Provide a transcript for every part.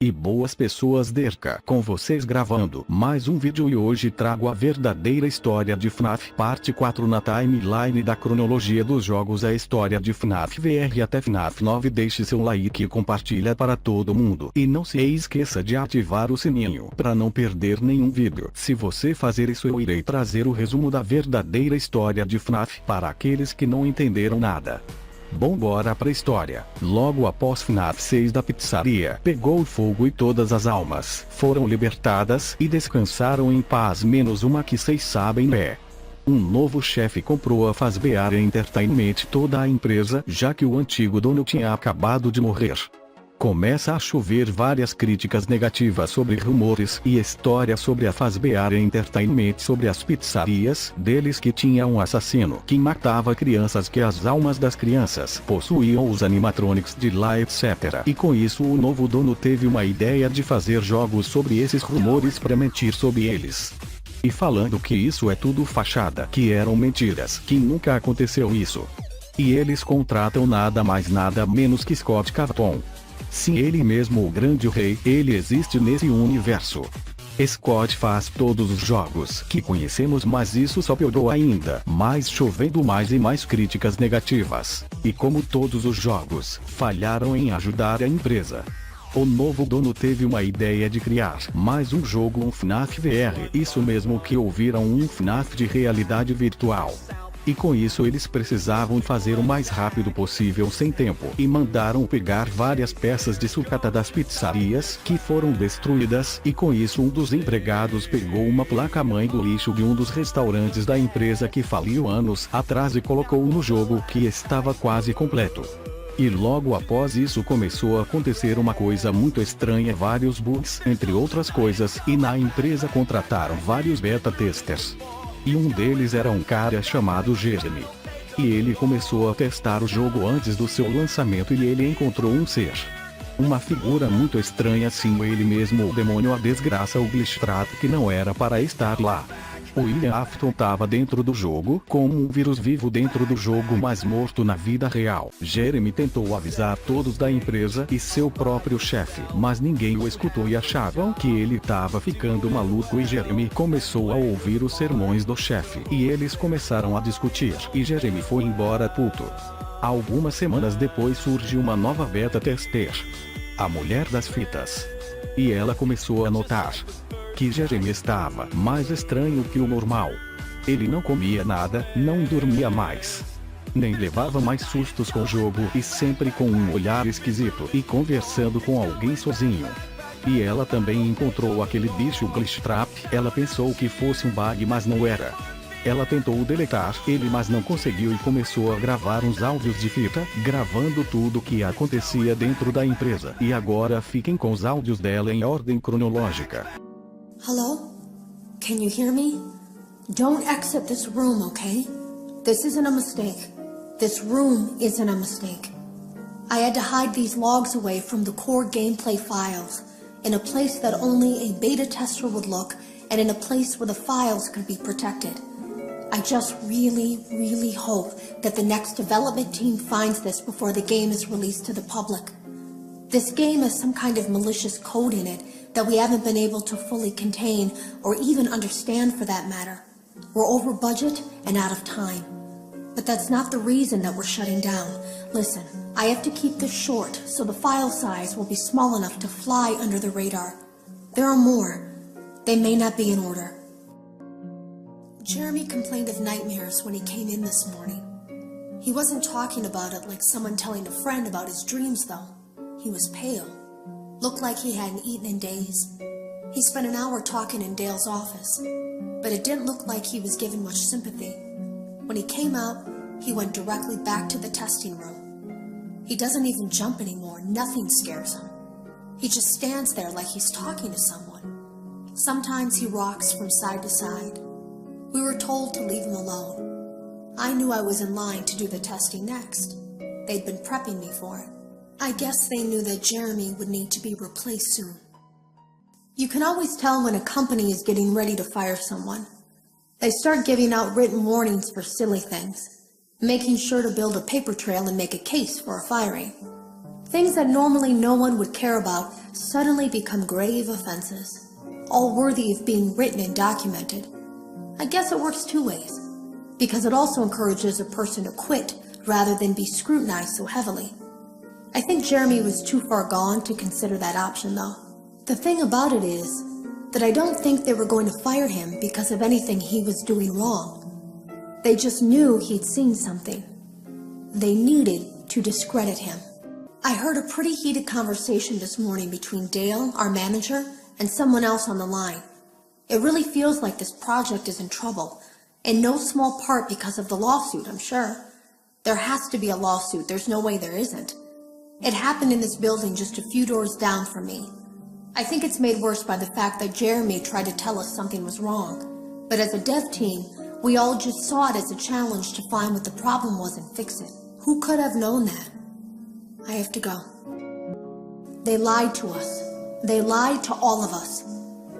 E boas pessoas, Derca, com vocês gravando mais um vídeo e hoje trago a verdadeira história de Fnaf, parte 4 na timeline da cronologia dos jogos, a história de Fnaf VR até Fnaf 9. Deixe seu like e compartilha para todo mundo. E não se esqueça de ativar o sininho para não perder nenhum vídeo. Se você fazer isso, eu irei trazer o resumo da verdadeira história de Fnaf para aqueles que não entenderam nada. Bom, bora pra história. Logo após Fnaf 6 da pizzaria pegou fogo e todas as almas foram libertadas e descansaram em paz, menos uma que vocês sabem é. Um novo chefe comprou a Fazbear Entertainment, toda a empresa, já que o antigo dono tinha acabado de morrer. Começa a chover várias críticas negativas sobre rumores e histórias sobre a Fazbear Entertainment, sobre as pizzarias deles, que tinha um assassino que matava crianças, que as almas das crianças possuíam os animatronics de lá, etc. E com isso o novo dono teve uma ideia de fazer jogos sobre esses rumores para mentir sobre eles. E falando que isso é tudo fachada, que eram mentiras, que nunca aconteceu isso. E eles contratam nada mais nada menos que Scott Cawthon. Sim, ele mesmo, o grande rei, ele existe nesse universo. Scott faz todos os jogos que conhecemos, mas isso só piorou ainda mais, chovendo mais e mais críticas negativas. E como todos os jogos falharam em ajudar a empresa, o novo dono teve uma ideia de criar mais um jogo, um Fnaf VR. Isso mesmo que ouviram, um Fnaf de realidade virtual. E com isso eles precisavam fazer o mais rápido possível, sem tempo, e mandaram pegar várias peças de sucata das pizzarias que foram destruídas, e com isso um dos empregados pegou uma placa-mãe do lixo de um dos restaurantes da empresa que faliu anos atrás e colocou no jogo, que estava quase completo. E logo após isso começou a acontecer uma coisa muito estranha, vários bugs, entre outras coisas, e na empresa contrataram vários beta testers. E um deles era um cara chamado Jeremy. E ele começou a testar o jogo antes do seu lançamento e ele encontrou um ser. Uma figura muito estranha, sim, ele mesmo, o demônio, a desgraça, o glitchtrap, que não era para estar lá. O William Afton estava dentro do jogo, como um vírus vivo dentro do jogo, mas morto na vida real. Jeremy tentou avisar todos da empresa e seu próprio chefe, mas ninguém o escutou e achavam que ele estava ficando maluco, e Jeremy começou a ouvir os sermões do chefe, e eles começaram a discutir, e Jeremy foi embora puto. Algumas semanas depois surgiu uma nova beta tester, a mulher das fitas. E ela começou a notar que Jeremy estava mais estranho que o normal. Ele não comia nada, não dormia mais, nem levava mais sustos com o jogo, e sempre com um olhar esquisito e conversando com alguém sozinho. E ela também encontrou aquele bicho glitchtrap. Ela pensou que fosse um bug, mas não era. Ela tentou deletar ele, mas não conseguiu, e começou a gravar uns áudios de fita, gravando tudo o que acontecia dentro da empresa. E agora fiquem com os áudios dela em ordem cronológica. Hello? Can you hear me? Don't exit this room, okay? This isn't a mistake. This room isn't a mistake. I had to hide these logs away from the core gameplay files, in a place that only a beta tester would look, and in a place where the files could be protected. I just really hope that the next development team finds this before the game is released to the public. This game has some kind of malicious code in it that we haven't been able to fully contain, or even understand for that matter. We're over budget and out of time. But that's not the reason that we're shutting down. Listen, I have to keep this short, so the file size will be small enough to fly under the radar. There are more. They may not be in order. Jeremy complained of nightmares when he came in this morning. He wasn't talking about it like someone telling a friend about his dreams, though. He was pale. Looked like he hadn't eaten in days. He spent an hour talking in Dale's office, but it didn't look like he was given much sympathy. When he came out, he went directly back to the testing room. He doesn't even jump anymore. Nothing scares him. He just stands there like he's talking to someone. Sometimes he rocks from side to side. We were told to leave him alone. I knew I was in line to do the testing next. They'd been prepping me for it. I guess they knew that Jeremy would need to be replaced soon. You can always tell when a company is getting ready to fire someone. They start giving out written warnings for silly things, making sure to build a paper trail and make a case for a firing. Things that normally no one would care about suddenly become grave offenses, all worthy of being written and documented. I guess it works two ways, because it also encourages a person to quit rather than be scrutinized so heavily. I think Jeremy was too far gone to consider that option though. The thing about it is that I don't think they were going to fire him because of anything he was doing wrong. They just knew he'd seen something. They needed to discredit him. I heard a pretty heated conversation this morning between Dale, our manager, and someone else on the line. It really feels like this project is in trouble, in no small part because of the lawsuit, I'm sure. There has to be a lawsuit, there's no way there isn't. It happened in this building just a few doors down from me. I think it's made worse by the fact that Jeremy tried to tell us something was wrong. But as a dev team, we all just saw it as a challenge to find what the problem was and fix it. Who could have known that? I have to go. They lied to us. They lied to all of us.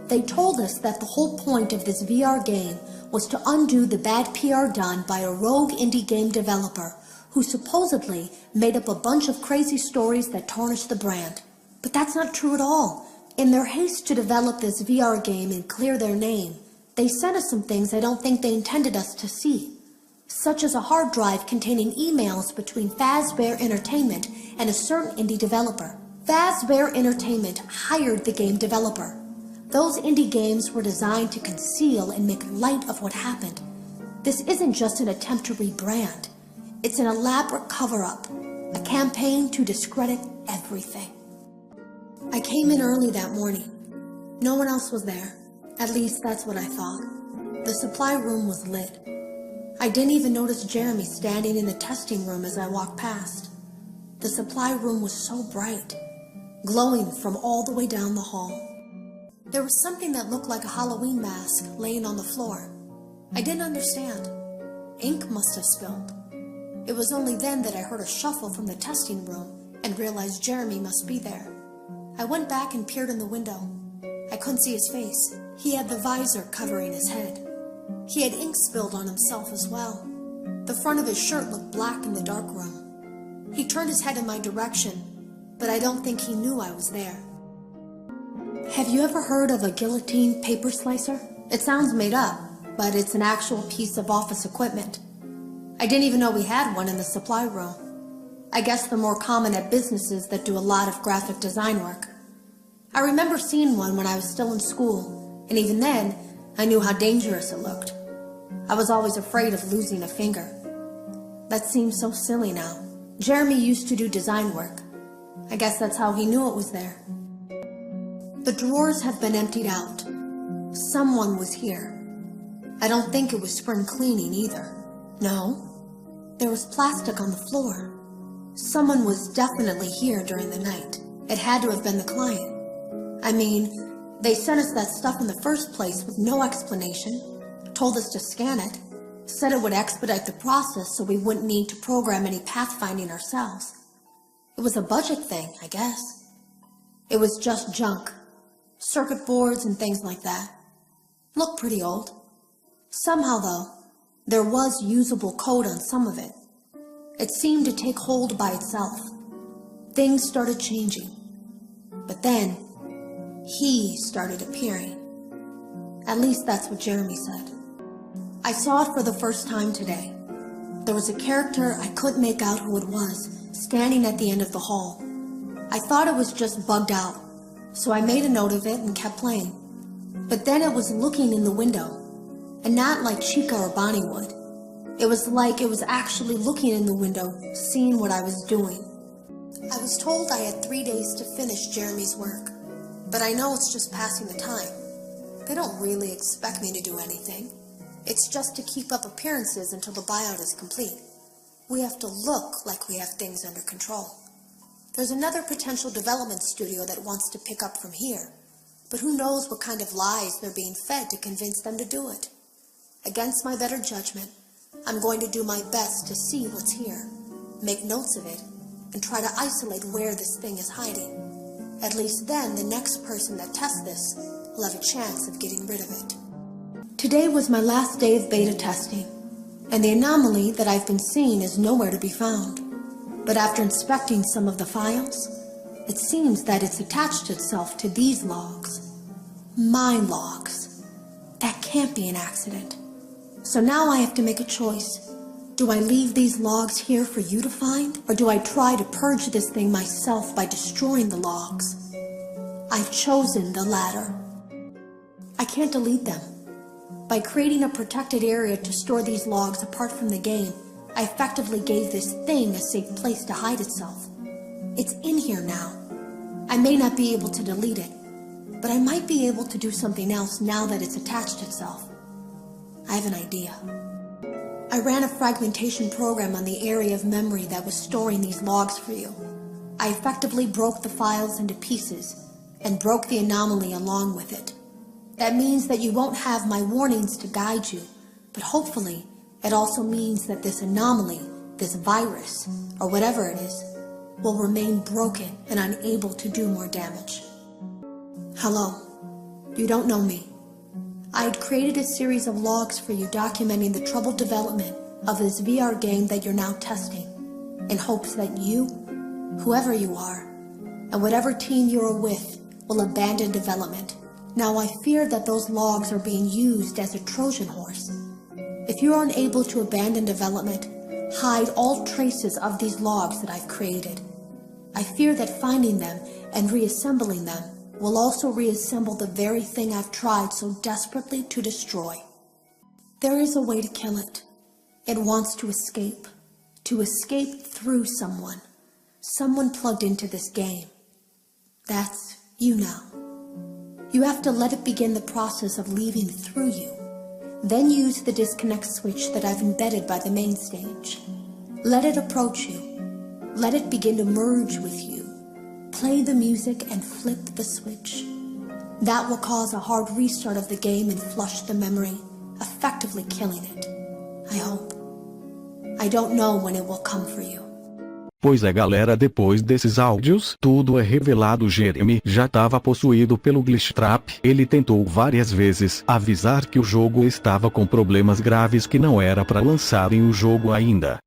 They told us that the whole point of this VR game was to undo the bad PR done by a rogue indie game developer who supposedly made up a bunch of crazy stories that tarnished the brand. But that's not true at all. In their haste to develop this VR game and clear their name, they sent us some things I don't think they intended us to see, such as a hard drive containing emails between Fazbear Entertainment and a certain indie developer. Fazbear Entertainment hired the game developer. Those indie games were designed to conceal and make light of what happened. This isn't just an attempt to rebrand. It's an elaborate cover-up, a campaign to discredit everything. I came in early that morning. No one else was there. At least that's what I thought. The supply room was lit. I didn't even notice Jeremy standing in the testing room as I walked past. The supply room was so bright, glowing from all the way down the hall. There was something that looked like a Halloween mask laying on the floor. I didn't understand. Ink must have spilled. It was only then that I heard a shuffle from the testing room and realized Jeremy must be there. I went back and peered in the window. I couldn't see his face. He had the visor covering his head. He had ink spilled on himself as well. The front of his shirt looked black in the dark room. He turned his head in my direction, but I don't think he knew I was there. Have you ever heard of a guillotine paper slicer? It sounds made up, but it's an actual piece of office equipment. I didn't even know we had one in the supply room. I guess they're more common at businesses that do a lot of graphic design work. I remember seeing one when I was still in school, and even then, I knew how dangerous it looked. I was always afraid of losing a finger. That seems so silly now. Jeremy used to do design work. I guess that's how he knew it was there. The drawers have been emptied out. Someone was here. I don't think it was spring cleaning either. No, there was plastic on the floor. Someone was definitely here during the night. It had to have been the client. I mean, they sent us that stuff in the first place with no explanation, told us to scan it, said it would expedite the process so we wouldn't need to program any pathfinding ourselves. It was a budget thing, I guess. It was just junk. Circuit boards and things like that. Looked pretty old. Somehow, though, there was usable code on some of it. It seemed to take hold by itself. Things started changing. But then, he started appearing. At least that's what Jeremy said. I saw it for the first time today. There was a character I couldn't make out who it was, standing at the end of the hall. I thought it was just bugged out, so I made a note of it and kept playing. But then it was looking in the window, and not like Chica or Bonnie would. It was like it was actually looking in the window, seeing what I was doing. I was told I had 3 days to finish Jeremy's work, but I know it's just passing the time. They don't really expect me to do anything. It's just to keep up appearances until the buyout is complete. We have to look like we have things under control. There's another potential development studio that wants to pick up from here, but who knows what kind of lies they're being fed to convince them to do it. Against my better judgment, I'm going to do my best to see what's here, make notes of it, and try to isolate where this thing is hiding. At least then the next person that tests this will have a chance of getting rid of it. Today was my last day of beta testing, and the anomaly that I've been seeing is nowhere to be found. But after inspecting some of the files, it seems that it's attached itself to these logs. My logs. That can't be an accident. So now I have to make a choice. Do I leave these logs here for you to find? Or do I try to purge this thing myself by destroying the logs? I've chosen the latter. I can't delete them. By creating a protected area to store these logs apart from the game, I effectively gave this thing a safe place to hide itself. It's in here now. I may not be able to delete it, but I might be able to do something else now that it's attached itself. I have an idea. I ran a fragmentation program on the area of memory that was storing these logs for you. I effectively broke the files into pieces and broke the anomaly along with it. That means that you won't have my warnings to guide you, but hopefully it also means that this anomaly, this virus, or whatever it is, will remain broken and unable to do more damage. Hello. You don't know me. I had created a series of logs for you documenting the troubled development of this VR game that you're now testing, in hopes that you, whoever you are, and whatever team you're with, will abandon development. Now I fear that those logs are being used as a Trojan horse. If you're unable to abandon development, hide all traces of these logs that I've created. I fear that finding them and reassembling them will also reassemble the very thing I've tried so desperately to destroy. There is a way to kill it. It wants to escape through someone. Someone plugged into this game. That's you now. You have to let it begin the process of leaving through you. Then use the disconnect switch that I've embedded by the main stage. Let it approach you. Let it begin to merge with you. Play the music and flip the switch. That will cause a hard restart of the game and flush the memory, effectively killing it. I hope. I don't know when it will come for you. Pois é, galera, depois desses áudios, tudo é revelado. Jeremy já estava possuído pelo Glitch Trap. Ele tentou várias vezes avisar que o jogo estava com problemas graves, que não era para lançarem o jogo ainda.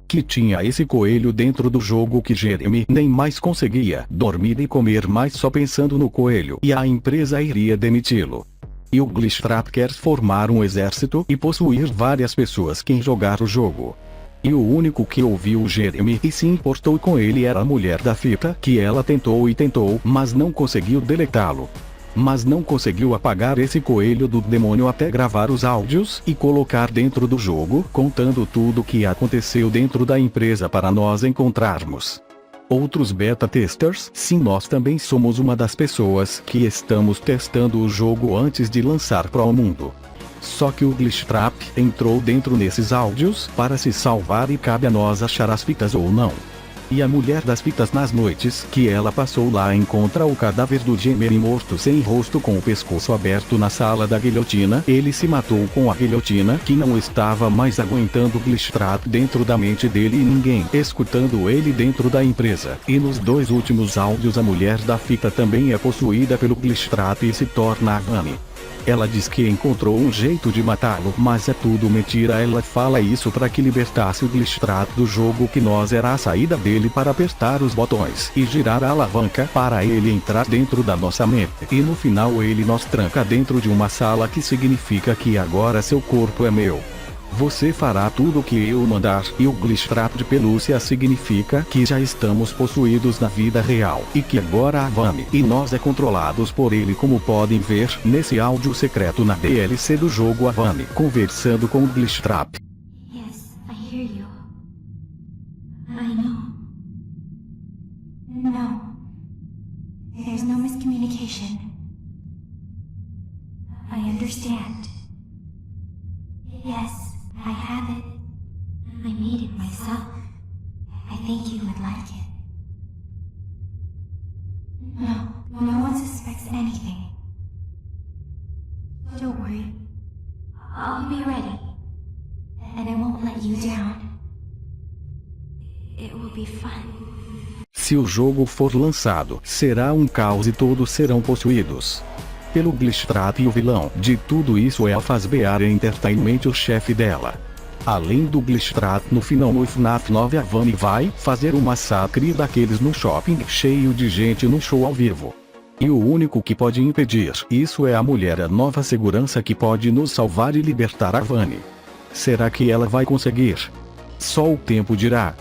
Que tinha esse coelho dentro do jogo, que Jeremy nem mais conseguia dormir e comer mais só pensando no coelho, e a empresa iria demiti-lo. E o Glitch Trap quer formar um exército e possuir várias pessoas que jogar o jogo. E o único que ouviu o Jeremy e se importou com ele era a mulher da fita, que ela tentou e tentou, mas não conseguiu deletá-lo. Mas não conseguiu apagar esse coelho do demônio até gravar os áudios e colocar dentro do jogo, contando tudo o que aconteceu dentro da empresa para nós encontrarmos outros beta testers. Sim, nós também somos uma das pessoas que estamos testando o jogo antes de lançar para o mundo. Só que o Glitch Trap entrou dentro nesses áudios para se salvar, e cabe a nós achar as fitas ou não. E a mulher das fitas, nas noites que ela passou lá, encontra o cadáver do Jeremy morto sem rosto, com o pescoço aberto na sala da guilhotina. Ele se matou com a guilhotina, que não estava mais aguentando o Glitch Trap dentro da mente dele, e ninguém escutando ele dentro da empresa. E nos dois últimos áudios, a mulher da fita também é possuída pelo Glitch Trap e se torna a Vani. Ela diz que encontrou um jeito de matá-lo, mas é tudo mentira. Ela fala isso para que libertasse o Glitch Trap do jogo, que nós era a saída dele para apertar os botões e girar a alavanca para ele entrar dentro da nossa mente. E no final ele nos tranca dentro de uma sala, que significa que agora seu corpo é meu. Você fará tudo o que eu mandar. E o Glitch Trap de pelúcia significa que já estamos possuídos na vida real, e que agora a Vani e nós é controlados por ele, como podem ver nesse áudio secreto na DLC do jogo. A Vani conversando com o Glitch Trap. Yes, I hear you. I know. No. There's no miscommunication. I understand. Yes. I have it. I made it myself. I think you would like it. No one suspects anything. Don't worry. I'll be ready. And I won't let you down. It will be fun. Se o jogo for lançado, será um caos e todos serão possuídos pelo Glitch Trap, e o vilão de tudo isso é a Fazbear Entertainment, o chefe dela. Além do glitchtrap no final no Fnaf 9, a Vani vai fazer um massacre daqueles no shopping cheio de gente no show ao vivo. E o único que pode impedir isso é a mulher, a nova segurança que pode nos salvar e libertar a Vani. Será que ela vai conseguir? Só o tempo dirá.